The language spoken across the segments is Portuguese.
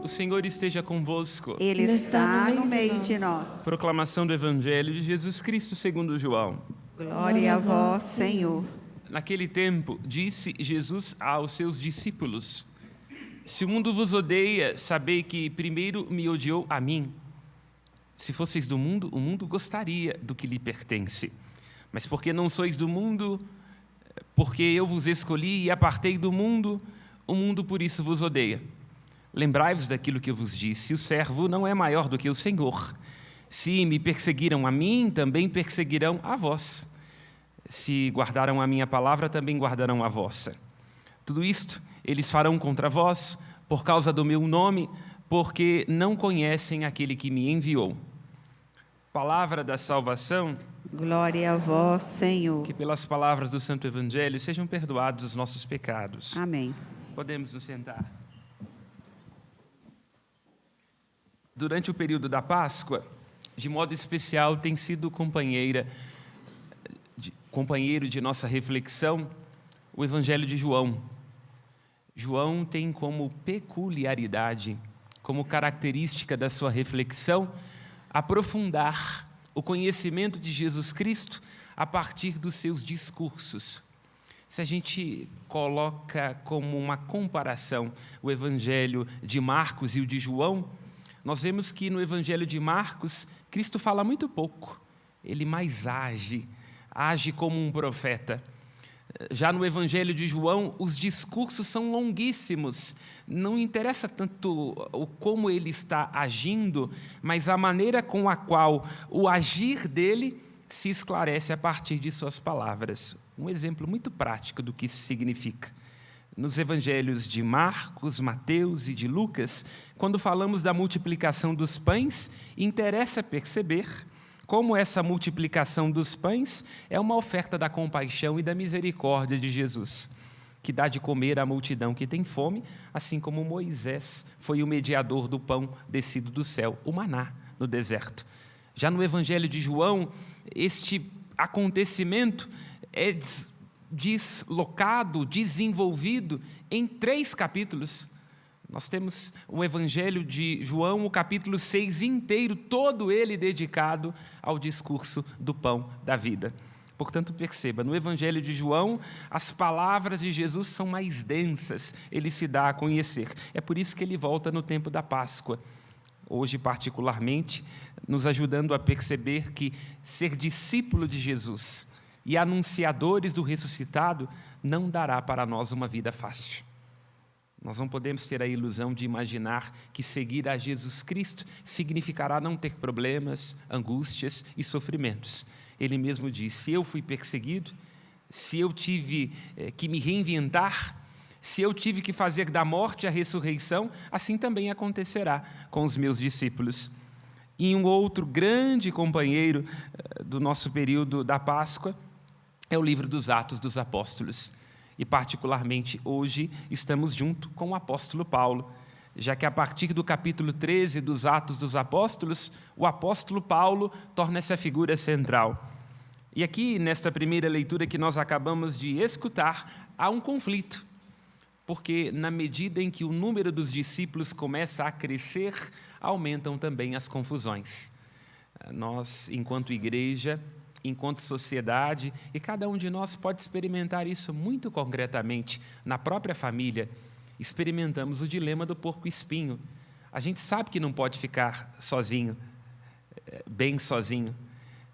O Senhor esteja convosco. Ele está no meio de nós. Proclamação do Evangelho de Jesus Cristo segundo João. Glória a vós, Senhor. Naquele tempo, disse Jesus aos seus discípulos: se o mundo vos odeia, sabei que primeiro me odiou a mim. Se fosseis do mundo, o mundo gostaria do que lhe pertence. Mas porque não sois do mundo, porque eu vos escolhi e apartei do mundo, o mundo por isso vos odeia. Lembrai-vos daquilo que eu vos disse: o servo não é maior do que o Senhor. Se me perseguiram a mim, também perseguirão a vós. Se guardaram a minha palavra, também guardarão a vossa. Tudo isto eles farão contra vós, por causa do meu nome, porque não conhecem aquele que me enviou. Palavra da salvação. Glória a vós, Senhor. Que pelas palavras do Santo Evangelho sejam perdoados os nossos pecados. Amém. Podemos nos sentar. Durante o período da Páscoa, de modo especial, tem sido companheiro de nossa reflexão o Evangelho de João. João tem como peculiaridade, como característica da sua reflexão, aprofundar o conhecimento de Jesus Cristo a partir dos seus discursos. Se a gente coloca como uma comparação o Evangelho de Marcos e o de João, nós vemos que no Evangelho de Marcos, Cristo fala muito pouco, ele mais age como um profeta. Já no Evangelho de João, os discursos são longuíssimos, não interessa tanto como ele está agindo, mas a maneira com a qual o agir dele se esclarece a partir de suas palavras. Um exemplo muito prático do que isso significa. Nos evangelhos de Marcos, Mateus e de Lucas, quando falamos da multiplicação dos pães, interessa perceber como essa multiplicação dos pães é uma oferta da compaixão e da misericórdia de Jesus, que dá de comer à multidão que tem fome, assim como Moisés foi o mediador do pão descido do céu, o maná, no deserto. Já no Evangelho de João, este acontecimento é deslocado, desenvolvido em 3 capítulos. Nós temos o Evangelho de João, o capítulo 6 inteiro, todo ele dedicado ao discurso do pão da vida. Portanto, perceba, no Evangelho de João, as palavras de Jesus são mais densas, ele se dá a conhecer. É por isso que ele volta no tempo da Páscoa, hoje particularmente, nos ajudando a perceber que ser discípulo de Jesus e anunciadores do ressuscitado não dará para nós uma vida fácil. Nós não podemos ter a ilusão de imaginar que seguir a Jesus Cristo significará não ter problemas, angústias e sofrimentos. Ele mesmo diz: se eu fui perseguido, se eu tive que me reinventar, se eu tive que fazer da morte a ressurreição, assim também acontecerá com os meus discípulos. E um outro grande companheiro do nosso período da Páscoa é o livro dos Atos dos Apóstolos. E particularmente hoje estamos junto com o apóstolo Paulo, já que a partir do capítulo 13 dos Atos dos Apóstolos, o apóstolo Paulo torna-se a figura central. E aqui, nesta primeira leitura que nós acabamos de escutar, há um conflito, porque na medida em que o número dos discípulos começa a crescer, aumentam também as confusões. Nós, enquanto igreja, enquanto sociedade, e cada um de nós pode experimentar isso muito concretamente na própria família, experimentamos o dilema do porco-espinho. A gente sabe que não pode ficar sozinho, bem sozinho,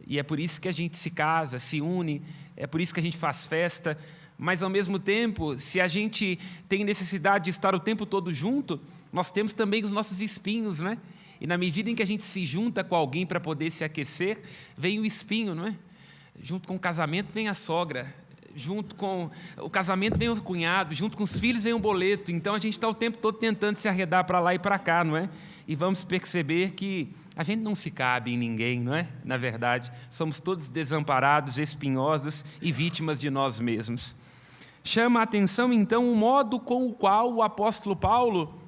e é por isso que a gente se casa, se une, é por isso que a gente faz festa, mas ao mesmo tempo, se a gente tem necessidade de estar o tempo todo junto, nós temos também os nossos espinhos, não é? E na medida em que a gente se junta com alguém para poder se aquecer, vem o espinho, não é? Junto com o casamento vem a sogra, junto com o casamento vem o cunhado, junto com os filhos vem o boleto. Então a gente está o tempo todo tentando se arredar para lá e para cá, não é? E vamos perceber que a gente não se cabe em ninguém, não é? Na verdade, somos todos desamparados, espinhosos e vítimas de nós mesmos. Chama a atenção, então, o modo com o qual o apóstolo Paulo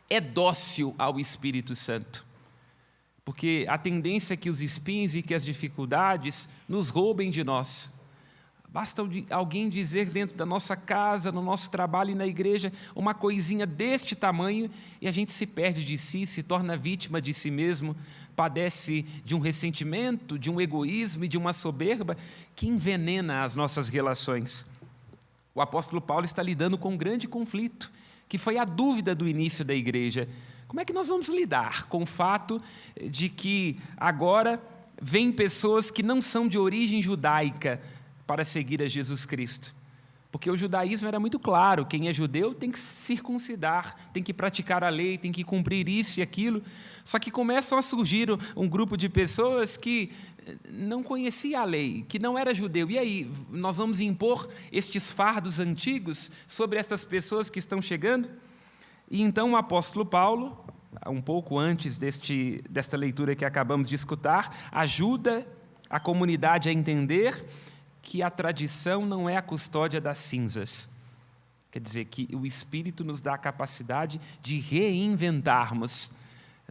é dócil ao Espírito Santo. Porque a tendência é que os espinhos e que as dificuldades nos roubem de nós. Basta alguém dizer dentro da nossa casa, no nosso trabalho e na igreja, uma coisinha deste tamanho e a gente se perde de si, se torna vítima de si mesmo, padece de um ressentimento, de um egoísmo e de uma soberba que envenena as nossas relações. O apóstolo Paulo está lidando com um grande conflito, que foi a dúvida do início da igreja. Como é que nós vamos lidar com o fato de que agora vêm pessoas que não são de origem judaica para seguir a Jesus Cristo? Porque o judaísmo era muito claro, quem é judeu tem que se circuncidar, tem que praticar a lei, tem que cumprir isso e aquilo. Só que começam a surgir um grupo de pessoas que não conhecia a lei, que não era judeu. E aí, nós vamos impor estes fardos antigos sobre estas pessoas que estão chegando? E então o apóstolo Paulo, um pouco antes desta leitura que acabamos de escutar, ajuda a comunidade a entender que a tradição não é a custódia das cinzas. Quer dizer, que o Espírito nos dá a capacidade de reinventarmos.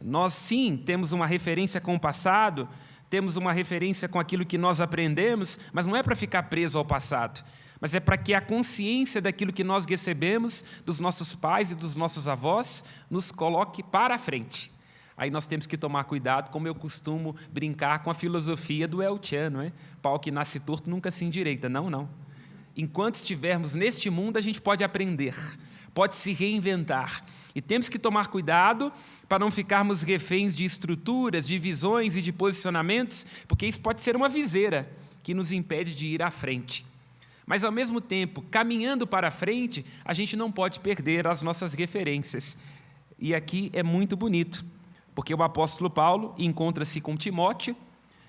Nós, sim, temos uma referência com o passado, temos uma referência com aquilo que nós aprendemos, mas não é para ficar preso ao passado, mas é para que a consciência daquilo que nós recebemos dos nossos pais e dos nossos avós nos coloque para a frente. Aí nós temos que tomar cuidado, como eu costumo brincar com a filosofia do El Chan, não é? Pau que nasce torto nunca se endireita. Não, não. Enquanto estivermos neste mundo, a gente pode aprender, pode se reinventar. E temos que tomar cuidado para não ficarmos reféns de estruturas, de visões e de posicionamentos, porque isso pode ser uma viseira que nos impede de ir à frente. Mas, ao mesmo tempo, caminhando para a frente, a gente não pode perder as nossas referências. E aqui é muito bonito, porque o apóstolo Paulo encontra-se com Timóteo.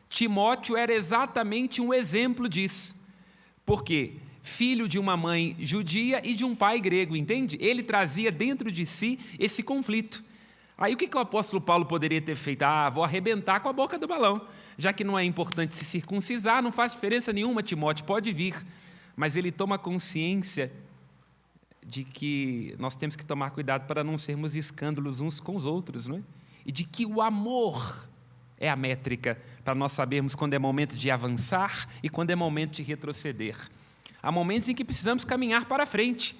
Timóteo era exatamente um exemplo disso. Por quê? Filho de uma mãe judia e de um pai grego, entende? Ele trazia dentro de si esse conflito. Aí o que o apóstolo Paulo poderia ter feito? Vou arrebentar com a boca do balão. Já que não é importante se circuncisar, não faz diferença nenhuma, Timóteo, pode vir. Mas ele toma consciência de que nós temos que tomar cuidado para não sermos escândalos uns com os outros, não é? E de que o amor é a métrica para nós sabermos quando é momento de avançar e quando é momento de retroceder. Há momentos em que precisamos caminhar para frente,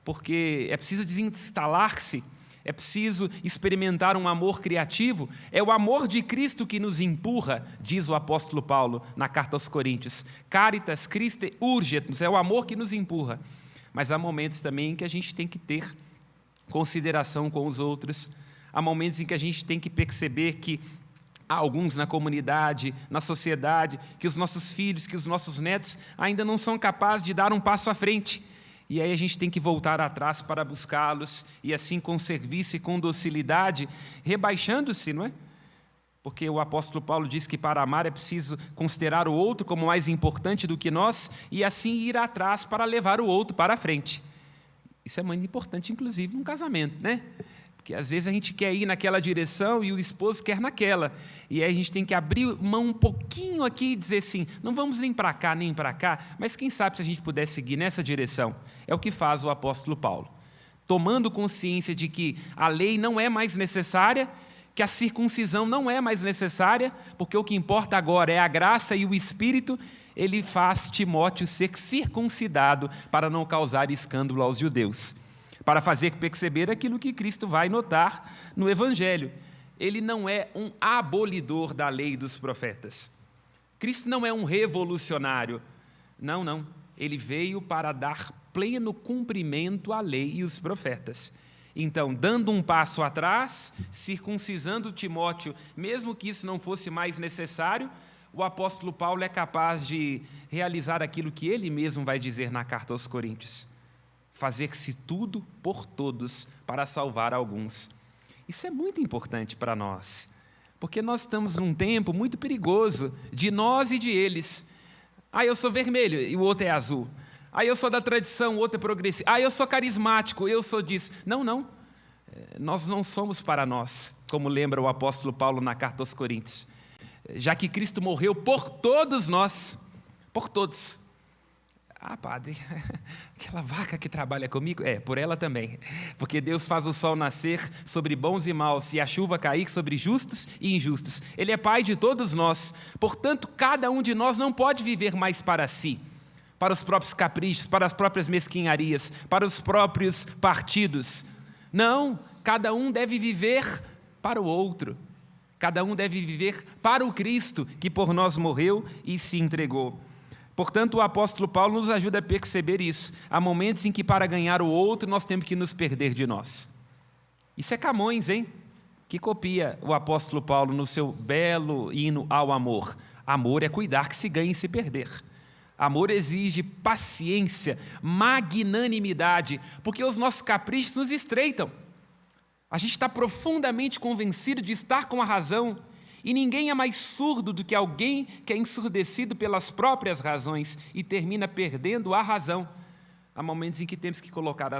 porque é preciso desinstalar-se, é preciso experimentar um amor criativo. É o amor de Cristo que nos empurra, diz o apóstolo Paulo na carta aos Coríntios. Caritas Christi urget, é o amor que nos empurra. Mas há momentos também em que a gente tem que ter consideração com os outros. Há momentos em que a gente tem que perceber que há alguns na comunidade, na sociedade, que os nossos filhos, que os nossos netos ainda não são capazes de dar um passo à frente. E aí a gente tem que voltar atrás para buscá-los, e assim com serviço e com docilidade, rebaixando-se, não é? Porque o apóstolo Paulo diz que para amar é preciso considerar o outro como mais importante do que nós, e assim ir atrás para levar o outro para a frente. Isso é muito importante, inclusive, num casamento, né? Porque às vezes a gente quer ir naquela direção e o esposo quer naquela. E aí a gente tem que abrir mão um pouquinho aqui e dizer assim, não vamos nem para cá, nem para cá, mas quem sabe se a gente puder seguir nessa direção. É o que faz o apóstolo Paulo. Tomando consciência de que a lei não é mais necessária, que a circuncisão não é mais necessária, porque o que importa agora é a graça e o Espírito, ele faz Timóteo ser circuncidado para não causar escândalo aos judeus. Para fazer perceber aquilo que Cristo vai notar no Evangelho. Ele não é um abolidor da lei e dos profetas. Cristo não é um revolucionário. Não, não. Ele veio para dar pleno cumprimento à lei e os profetas. Então, dando um passo atrás, circuncisando Timóteo, mesmo que isso não fosse mais necessário, o apóstolo Paulo é capaz de realizar aquilo que ele mesmo vai dizer na carta aos Coríntios. Fazer-se tudo por todos para salvar alguns. Isso é muito importante para nós, porque nós estamos num tempo muito perigoso de nós e de eles. Eu sou vermelho e o outro é azul. Eu sou da tradição, o outro é progressista. Eu sou carismático, eu sou disso. Não, não. Nós não somos para nós, como lembra o apóstolo Paulo na carta aos Coríntios. Já que Cristo morreu por todos nós, por todos. Padre, aquela vaca que trabalha comigo, por ela também, porque Deus faz o sol nascer sobre bons e maus e a chuva cair sobre justos e injustos. Ele é Pai de todos nós, portanto, cada um de nós não pode viver mais para si. para os próprios caprichos, para as próprias mesquinharias, para os próprios partidos. Não, cada um deve viver para o outro. Cada um deve viver para o Cristo que por nós morreu e se entregou. Portanto, o apóstolo Paulo nos ajuda a perceber isso. Há momentos em que para ganhar o outro nós temos que nos perder de nós. Isso é Camões, hein? Que copia o apóstolo Paulo no seu belo hino ao amor. Amor é cuidar que se ganhe e se perder. Amor exige paciência, magnanimidade, porque os nossos caprichos nos estreitam. A gente está profundamente convencido de estar com a razão, e ninguém é mais surdo do que alguém que é ensurdecido pelas próprias razões e termina perdendo a razão. Há momentos em que temos que colocar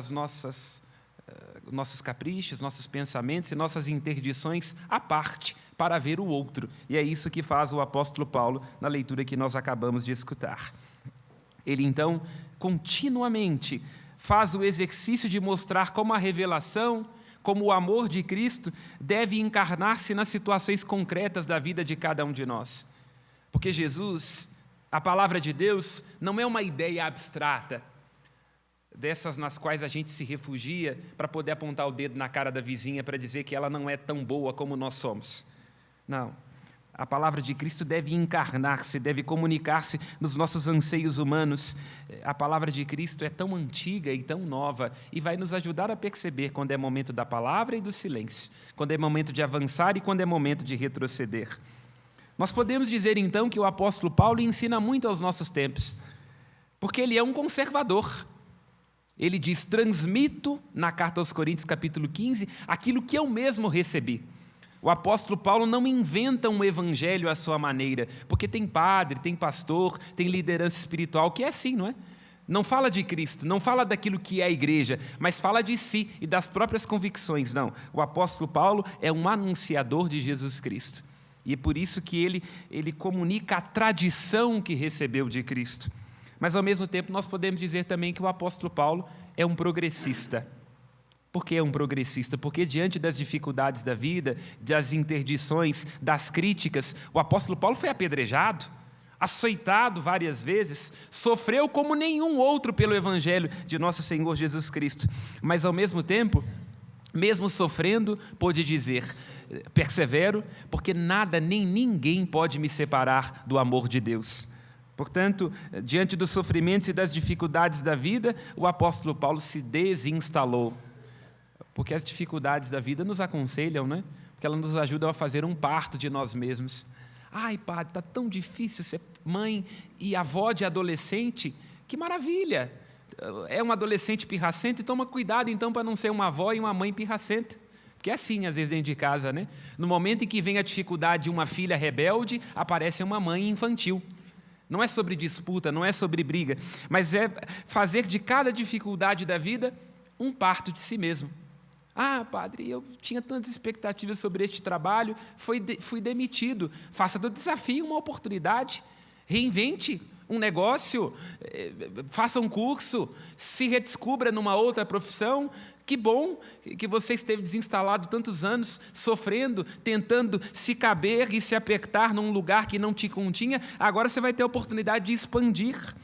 nossos caprichos, nossos pensamentos e nossas interdições à parte para ver o outro. E é isso que faz o apóstolo Paulo na leitura que nós acabamos de escutar. Ele, então, continuamente faz o exercício de mostrar como a revelação, como o amor de Cristo deve encarnar-se nas situações concretas da vida de cada um de nós. Porque Jesus, a palavra de Deus, não é uma ideia abstrata, dessas nas quais a gente se refugia para poder apontar o dedo na cara da vizinha para dizer que ela não é tão boa como nós somos. Não. A palavra de Cristo deve encarnar-se, deve comunicar-se nos nossos anseios humanos. A palavra de Cristo é tão antiga e tão nova e vai nos ajudar a perceber quando é momento da palavra e do silêncio, quando é momento de avançar e quando é momento de retroceder. Nós podemos dizer, então, que o apóstolo Paulo ensina muito aos nossos tempos, porque ele é um conservador. Ele diz, transmito, na carta aos Coríntios, capítulo 15, aquilo que eu mesmo recebi. O apóstolo Paulo não inventa um evangelho à sua maneira, porque tem padre, tem pastor, tem liderança espiritual, que é assim, não é? Não fala de Cristo, não fala daquilo que é a igreja, mas fala de si e das próprias convicções. Não, o apóstolo Paulo é um anunciador de Jesus Cristo. E é por isso que ele comunica a tradição que recebeu de Cristo. Mas, ao mesmo tempo, nós podemos dizer também que o apóstolo Paulo é um progressista. Por que é um progressista? Porque diante das dificuldades da vida, das interdições, das críticas, o apóstolo Paulo foi apedrejado, açoitado várias vezes, sofreu como nenhum outro pelo evangelho de nosso Senhor Jesus Cristo. Mas, ao mesmo tempo, mesmo sofrendo, pôde dizer, persevero, porque nada nem ninguém pode me separar do amor de Deus. Portanto, diante dos sofrimentos e das dificuldades da vida, o apóstolo Paulo se desinstalou. Porque as dificuldades da vida nos aconselham, né? Porque elas nos ajudam a fazer um parto de nós mesmos. Ai, padre, está tão difícil ser mãe e avó de adolescente. Que maravilha! É um adolescente pirracento, e toma cuidado, então, para não ser uma avó e uma mãe pirracenta. Porque é assim, às vezes, dentro de casa, né? No momento em que vem a dificuldade de uma filha rebelde, aparece uma mãe infantil. Não é sobre disputa, não é sobre briga, mas é fazer de cada dificuldade da vida um parto de si mesmo. Ah, padre, eu tinha tantas expectativas sobre este trabalho, fui demitido. Faça do desafio uma oportunidade, reinvente um negócio, faça um curso, se redescubra numa outra profissão. Que bom que você esteve desinstalado tantos anos, sofrendo, tentando se caber e se apertar num lugar que não te continha. Agora você vai ter a oportunidade de expandir.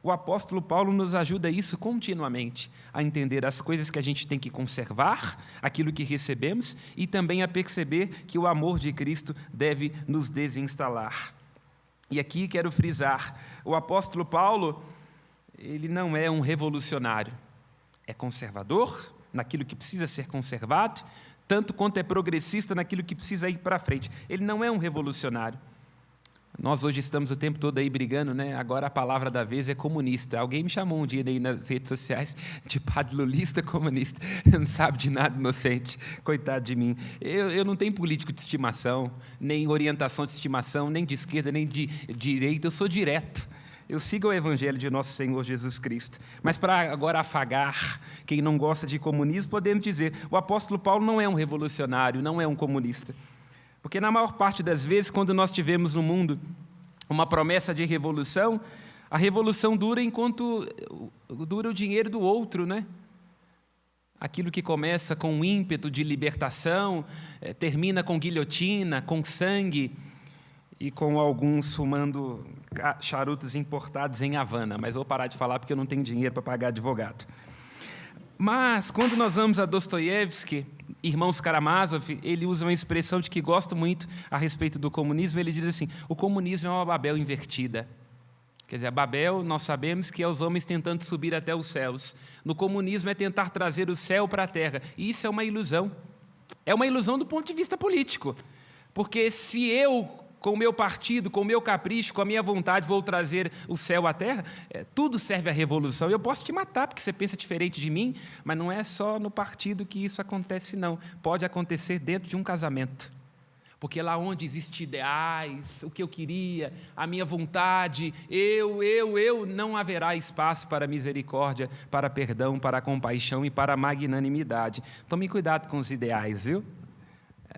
O apóstolo Paulo nos ajuda a isso continuamente, a entender as coisas que a gente tem que conservar, aquilo que recebemos, e também a perceber que o amor de Cristo deve nos desinstalar. E aqui quero frisar, o apóstolo Paulo, ele não é um revolucionário, é conservador naquilo que precisa ser conservado, tanto quanto é progressista naquilo que precisa ir para frente. Ele não é um revolucionário. Nós hoje estamos o tempo todo aí brigando, né? Agora a palavra da vez é comunista. Alguém me chamou um dia aí nas redes sociais de padre lulista comunista. Não sabe de nada, inocente. Coitado de mim. Eu não tenho político de estimação, nem orientação de estimação, nem de esquerda, nem de direita. Eu sou direto. Eu sigo o evangelho de nosso Senhor Jesus Cristo. Mas para agora afagar quem não gosta de comunismo, podemos dizer, o apóstolo Paulo não é um revolucionário, não é um comunista. Porque na maior parte das vezes, quando nós tivemos no mundo uma promessa de revolução, a revolução dura enquanto dura o dinheiro do outro, né? Aquilo que começa com um ímpeto de libertação, termina com guilhotina, com sangue, e com alguns fumando charutos importados em Havana, mas vou parar de falar porque eu não tenho dinheiro para pagar advogado. Mas, quando nós vamos a Dostoiévski, Irmãos Karamazov, ele usa uma expressão de que gosto muito a respeito do comunismo. Ele diz assim: o comunismo é uma Babel invertida. Quer dizer, a Babel, nós sabemos que é os homens tentando subir até os céus. No comunismo é tentar trazer o céu para a terra. E isso é uma ilusão. É uma ilusão do ponto de vista político. Porque se eu, com o meu partido, com o meu capricho, com a minha vontade, vou trazer o céu à terra, tudo serve à revolução. Eu posso te matar porque você pensa diferente de mim, mas não é só no partido que isso acontece, não. Pode acontecer dentro de um casamento. Porque lá onde existem ideais, o que eu queria, a minha vontade, eu, não haverá espaço para misericórdia, para perdão, para compaixão e para magnanimidade. Tome cuidado com os ideais, viu?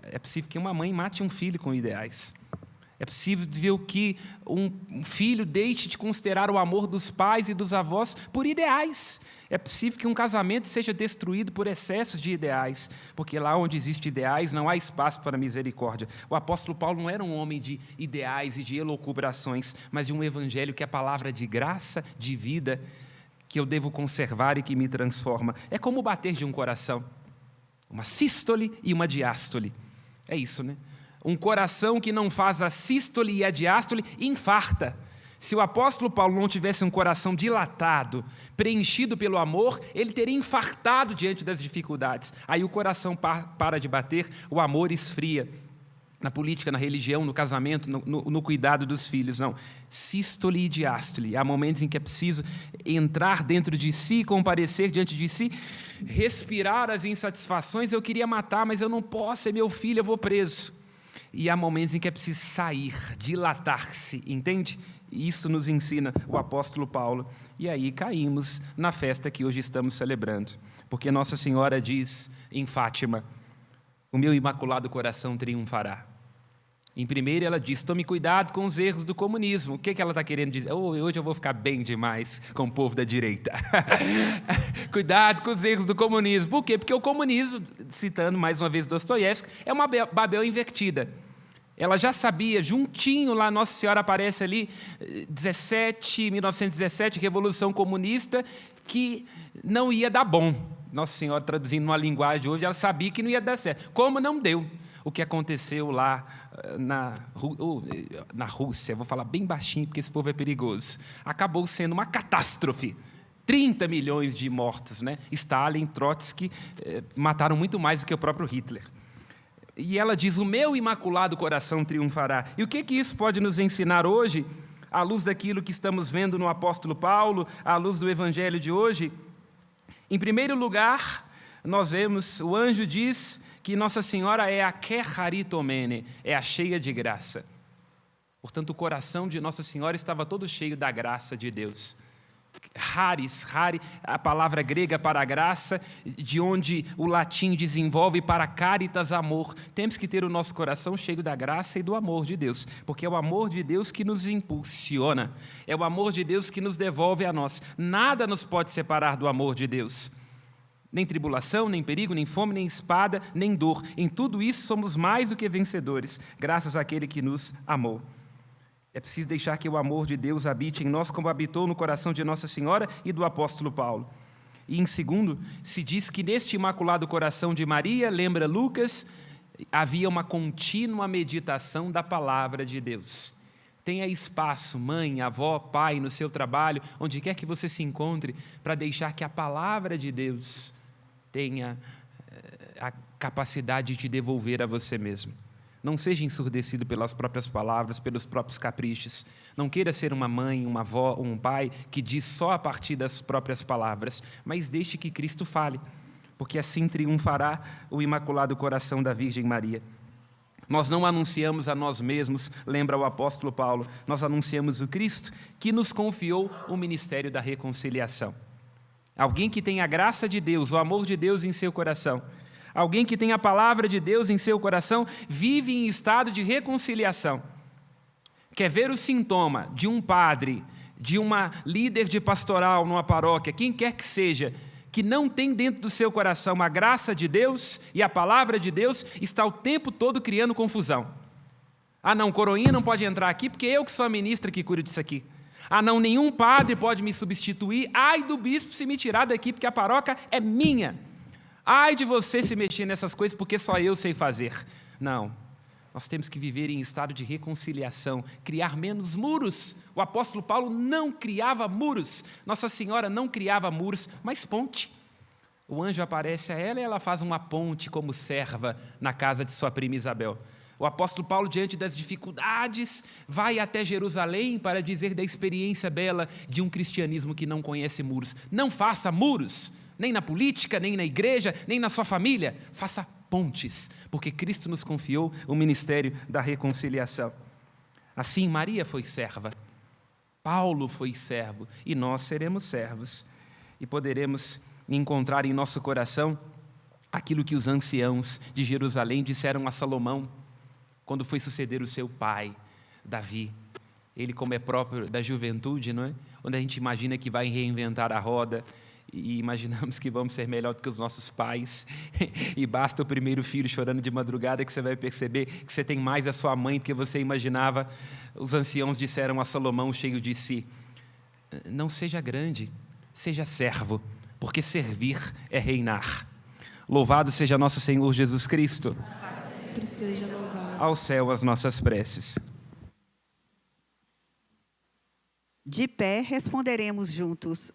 É possível que uma mãe mate um filho com ideais. É possível que um filho deixe de considerar o amor dos pais e dos avós por ideais. É possível que um casamento seja destruído por excessos de ideais, porque lá onde existem ideais não há espaço para misericórdia. O apóstolo Paulo não era um homem de ideais e de elucubrações, mas de um evangelho que é a palavra de graça, de vida, que eu devo conservar e que me transforma. É como o bater de um coração, uma sístole e uma diástole. É isso, né? Um coração que não faz a sístole e a diástole infarta. Se o apóstolo Paulo não tivesse um coração dilatado, preenchido pelo amor, ele teria infartado diante das dificuldades. Aí o coração para de bater, o amor esfria. Na política, na religião, no casamento, no cuidado dos filhos, não. Sístole e diástole. Há momentos em que é preciso entrar dentro de si, comparecer diante de si, respirar as insatisfações. Eu queria matar, mas eu não posso, é meu filho, eu vou preso. E há momentos em que é preciso sair, dilatar-se, entende? Isso nos ensina o apóstolo Paulo. E aí caímos na festa que hoje estamos celebrando. Porque Nossa Senhora diz em Fátima: o meu imaculado coração triunfará. Em primeiro ela diz: tome cuidado com os erros do comunismo. O que ela está querendo dizer? Hoje eu vou ficar bem demais com o povo da direita. Cuidado com os erros do comunismo. Por quê? Porque o comunismo, citando mais uma vez Dostoiévski, é uma Babel invertida. Ela já sabia, juntinho lá, Nossa Senhora aparece ali, 1917, Revolução Comunista, que não ia dar bom. Nossa Senhora, traduzindo numa linguagem hoje, ela sabia que não ia dar certo. Como não deu? O que aconteceu lá na Rússia, vou falar bem baixinho porque esse povo é perigoso, acabou sendo uma catástrofe. 30 milhões de mortos, né? Stalin, Trotsky mataram muito mais do que o próprio Hitler. E ela diz: o meu imaculado coração triunfará. E o que isso pode nos ensinar hoje, à luz daquilo que estamos vendo no apóstolo Paulo, à luz do evangelho de hoje? Em primeiro lugar, nós vemos, o anjo diz que Nossa Senhora é a Kecharitomene, é a cheia de graça. Portanto, o coração de Nossa Senhora estava todo cheio da graça de Deus. Charis, a palavra grega para graça, de onde o latim desenvolve para caritas, amor. Temos que ter o nosso coração cheio da graça e do amor de Deus, porque é o amor de Deus que nos impulsiona, é o amor de Deus que nos devolve a nós. Nada nos pode separar do amor de Deus. Nem tribulação, nem perigo, nem fome, nem espada, nem dor. Em tudo isso somos mais do que vencedores, graças àquele que nos amou. É preciso deixar que o amor de Deus habite em nós, como habitou no coração de Nossa Senhora e do apóstolo Paulo. E, em segundo, se diz que neste imaculado coração de Maria, lembra Lucas, havia uma contínua meditação da palavra de Deus. Tenha espaço, mãe, avó, pai, no seu trabalho, onde quer que você se encontre, para deixar que a palavra de Deus tenha a capacidade de te devolver a você mesmo. Não seja ensurdecido pelas próprias palavras, pelos próprios caprichos. Não queira ser uma mãe, uma avó, um pai que diz só a partir das próprias palavras, mas deixe que Cristo fale, porque assim triunfará o Imaculado Coração da Virgem Maria. Nós não anunciamos a nós mesmos, lembra o apóstolo Paulo, nós anunciamos o Cristo que nos confiou o ministério da reconciliação. Alguém que tem a graça de Deus, o amor de Deus em seu coração, alguém que tem a palavra de Deus em seu coração, vive em estado de reconciliação. Quer ver o sintoma de um padre, de uma líder de pastoral numa paróquia, quem quer que seja, que não tem dentro do seu coração a graça de Deus e a palavra de Deus, está o tempo todo criando confusão. Ah, não, coroinha não pode entrar aqui porque eu que sou a ministra que cuido disso aqui. Ah, não, nenhum padre pode me substituir. Ai do bispo se me tirar daqui porque a paróquia é minha. Ai de você se mexer nessas coisas porque só eu sei fazer. Não, nós temos que viver em estado de reconciliação, criar menos muros. O apóstolo Paulo não criava muros. Nossa Senhora não criava muros, mas ponte. O anjo aparece a ela e ela faz uma ponte como serva na casa de sua prima Isabel. O apóstolo Paulo, diante das dificuldades, vai até Jerusalém para dizer da experiência bela de um cristianismo que não conhece muros. Não faça muros, nem na política, nem na igreja, nem na sua família. Faça pontes, porque Cristo nos confiou o ministério da reconciliação. Assim, Maria foi serva, Paulo foi servo, e nós seremos servos. E poderemos encontrar em nosso coração aquilo que os anciãos de Jerusalém disseram a Salomão, quando foi suceder o seu pai, Davi. Ele, como é próprio da juventude, não é? Onde a gente imagina que vai reinventar a roda, e imaginamos que vamos ser melhor do que os nossos pais, e basta o primeiro filho chorando de madrugada que você vai perceber que você tem mais a sua mãe do que você imaginava. Os anciãos disseram a Salomão, cheio de si: não seja grande, seja servo, porque servir é reinar. Louvado seja nosso Senhor Jesus Cristo. Seja louvado. Ao céu as nossas preces. De pé responderemos juntos.